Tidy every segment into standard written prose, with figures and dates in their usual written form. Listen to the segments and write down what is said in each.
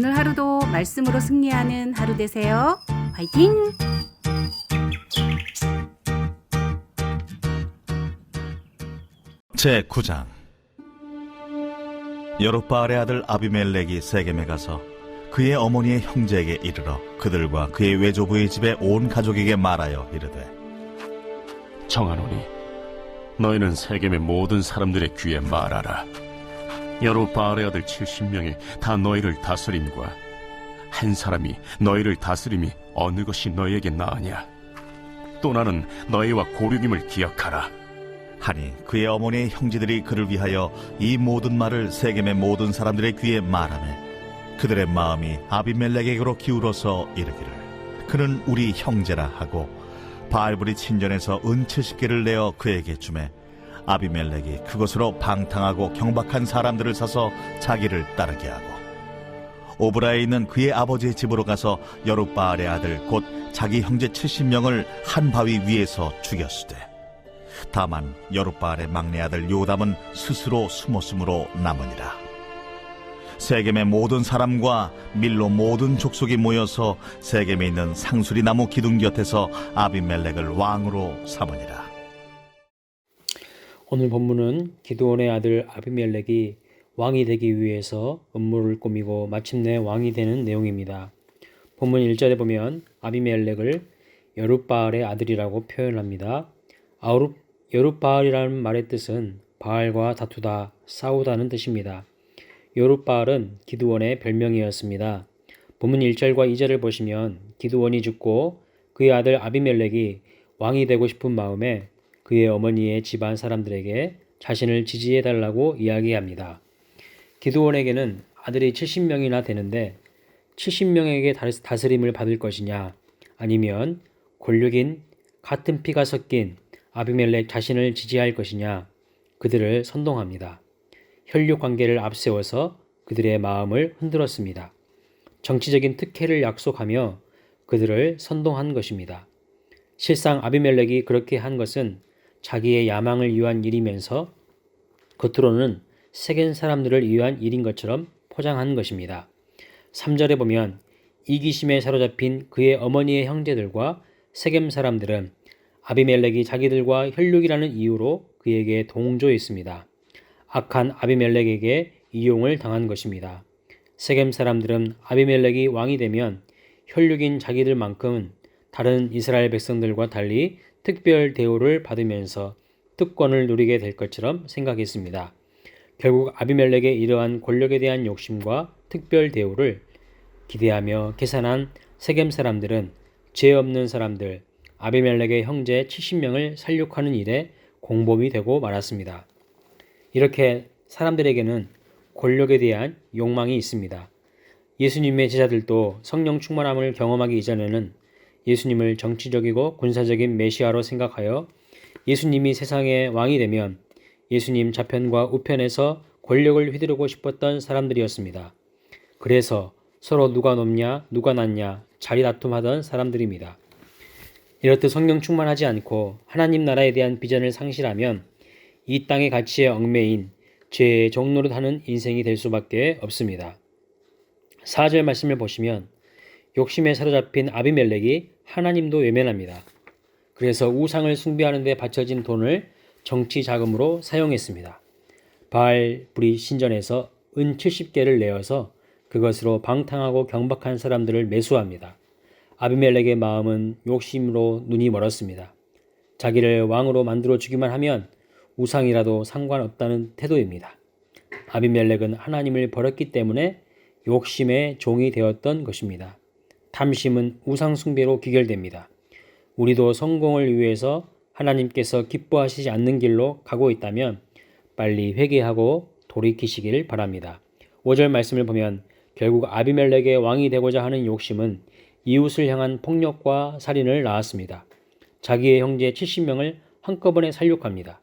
오늘 하루도 말씀으로 승리하는 하루 되세요. 화이팅! 제9장. 여룹바알의 아들 아비멜렉이 세겜에 가서 그의 어머니의 형제에게 이르러 그들과 그의 외조부의 집에 온 가족에게 말하여 이르되, 청하노니 너희는 세겜의 모든 사람들의 귀에 말하라. 여룹바알의 아들 70명이 다 너희를 다스림과 한 사람이 너희를 다스림이 어느 것이 너희에게 나으냐? 또 나는 너희와 고륙임을 기억하라. 하니 그의 어머니의 형제들이 그를 위하여 이 모든 말을 세겜의 모든 사람들의 귀에 말하매 그들의 마음이 아비멜렉에게로 기울어서 이르기를, 그는 우리 형제라 하고 바알불이 친전에서 은 70개를 내어 그에게 주매 아비멜렉이 그것으로 방탕하고 경박한 사람들을 사서 자기를 따르게 하고 오브라에 있는 그의 아버지의 집으로 가서 여룹바알의 아들 곧 자기 형제 70명을 한 바위 위에서 죽였으되, 다만 여룹바알의 막내 아들 요담은 스스로 숨었으므로 남으니라. 세겜의 모든 사람과 밀로 모든 족속이 모여서 세겜에 있는 상수리 나무 기둥 곁에서 아비멜렉을 왕으로 삼으니라. 오늘 본문은 기드온의 아들 아비멜렉이 왕이 되기 위해서 음모를 꾸미고 마침내 왕이 되는 내용입니다. 본문 1절에 보면 아비멜렉을 여룹바알의 아들이라고 표현합니다. 여룹바알이라는 말의 뜻은 바알과 다투다, 싸우다는 뜻입니다. 여룹바알은 기드온의 별명이었습니다. 본문 1절과 2절을 보시면 기드온이 죽고 그의 아들 아비멜렉이 왕이 되고 싶은 마음에 그의 어머니의 집안 사람들에게 자신을 지지해달라고 이야기합니다. 기드온에게는 아들이 70명이나 되는데 70명에게 다스림을 받을 것이냐, 아니면 권력인 같은 피가 섞인 아비멜렉 자신을 지지할 것이냐, 그들을 선동합니다. 혈육 관계를 앞세워서 그들의 마음을 흔들었습니다. 정치적인 특혜를 약속하며 그들을 선동한 것입니다. 실상 아비멜렉이 그렇게 한 것은 자기의 야망을 위한 일이면서 겉으로는 세겜 사람들을 위한 일인 것처럼 포장한 것입니다. 3절에 보면 이기심에 사로잡힌 그의 어머니의 형제들과 세겜 사람들은 아비멜렉이 자기들과 혈육이라는 이유로 그에게 동조했습니다. 악한 아비멜렉에게 이용을 당한 것입니다. 세겜 사람들은 아비멜렉이 왕이 되면 혈육인 자기들만큼은 다른 이스라엘 백성들과 달리 특별 대우를 받으면서 특권을 누리게 될 것처럼 생각했습니다. 결국 아비멜렉의 이러한 권력에 대한 욕심과 특별 대우를 기대하며 계산한 세겜 사람들은 죄 없는 사람들, 아비멜렉의 형제 70명을 살육하는 일에 공범이 되고 말았습니다. 이렇게 사람들에게는 권력에 대한 욕망이 있습니다. 예수님의 제자들도 성령 충만함을 경험하기 이전에는 예수님을 정치적이고 군사적인 메시아로 생각하여 예수님이 세상의 왕이 되면 예수님 좌편과 우편에서 권력을 휘두르고 싶었던 사람들이었습니다. 그래서 서로 누가 높냐, 누가 낮냐 자리 다툼하던 사람들입니다. 이렇듯 성령 충만하지 않고 하나님 나라에 대한 비전을 상실하면 이 땅의 가치에 얽매인 죄의 종노릇하는 인생이 될 수밖에 없습니다. 4절 말씀을 보시면 욕심에 사로잡힌 아비멜렉이 하나님도 외면합니다. 그래서 우상을 숭배하는 데 바쳐진 돈을 정치 자금으로 사용했습니다. 바알불이 신전에서 은 70개를 내어서 그것으로 방탕하고 경박한 사람들을 매수합니다. 아비멜렉의 마음은 욕심으로 눈이 멀었습니다. 자기를 왕으로 만들어 주기만 하면 우상이라도 상관없다는 태도입니다. 아비멜렉은 하나님을 버렸기 때문에 욕심의 종이 되었던 것입니다. 탐심은 우상 숭배로 귀결됩니다. 우리도 성공을 위해서 하나님께서 기뻐하시지 않는 길로 가고 있다면 빨리 회개하고 돌이키시길 바랍니다. 5절 말씀을 보면 결국 아비멜렉의 왕이 되고자 하는 욕심은 이웃을 향한 폭력과 살인을 낳았습니다. 자기의 형제 70명을 한꺼번에 살육합니다.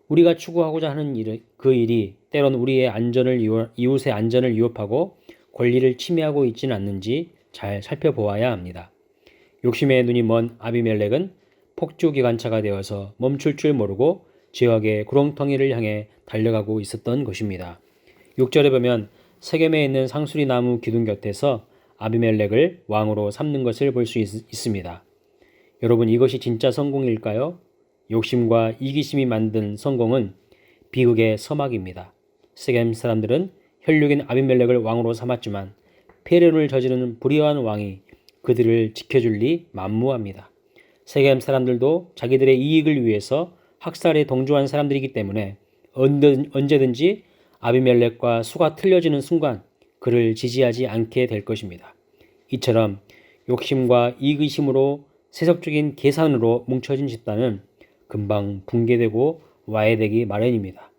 우리가 추구하고자 하는 그 일이 때론 우리의 이웃의 안전을 위협하고 권리를 침해하고 있지는 않는지 잘 살펴보아야 합니다. 욕심의 눈이 먼 아비멜렉은 폭주기관차가 되어서 멈출 줄 모르고 죄악의 구렁텅이를 향해 달려가고 있었던 것입니다. 6절에 보면 세겜에 있는 상수리 나무 기둥 곁에서 아비멜렉을 왕으로 삼는 것을 볼 수 있습니다. 여러분, 이것이 진짜 성공일까요? 욕심과 이기심이 만든 성공은 비극의 서막입니다. 세겜 사람들은 혈육인 아비멜렉을 왕으로 삼았지만 폐륜을 저지르는 불의한 왕이 그들을 지켜줄 리 만무합니다. 세겜 사람들도 자기들의 이익을 위해서 학살에 동조한 사람들이기 때문에 언제든지 아비멜렉과 수가 틀려지는 순간 그를 지지하지 않게 될 것입니다. 이처럼 욕심과 이기심으로 세속적인 계산으로 뭉쳐진 집단은 금방 붕괴되고 와해되기 마련입니다.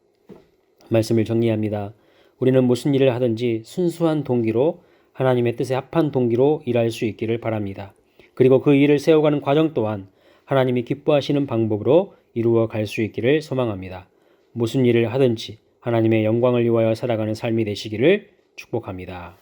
말씀을 정리합니다. 우리는 무슨 일을 하든지 순수한 동기로 하나님의 뜻에 합한 동기로 일할 수 있기를 바랍니다. 그리고 그 일을 세워가는 과정 또한 하나님이 기뻐하시는 방법으로 이루어 갈 수 있기를 소망합니다. 무슨 일을 하든지 하나님의 영광을 위하여 살아가는 삶이 되시기를 축복합니다.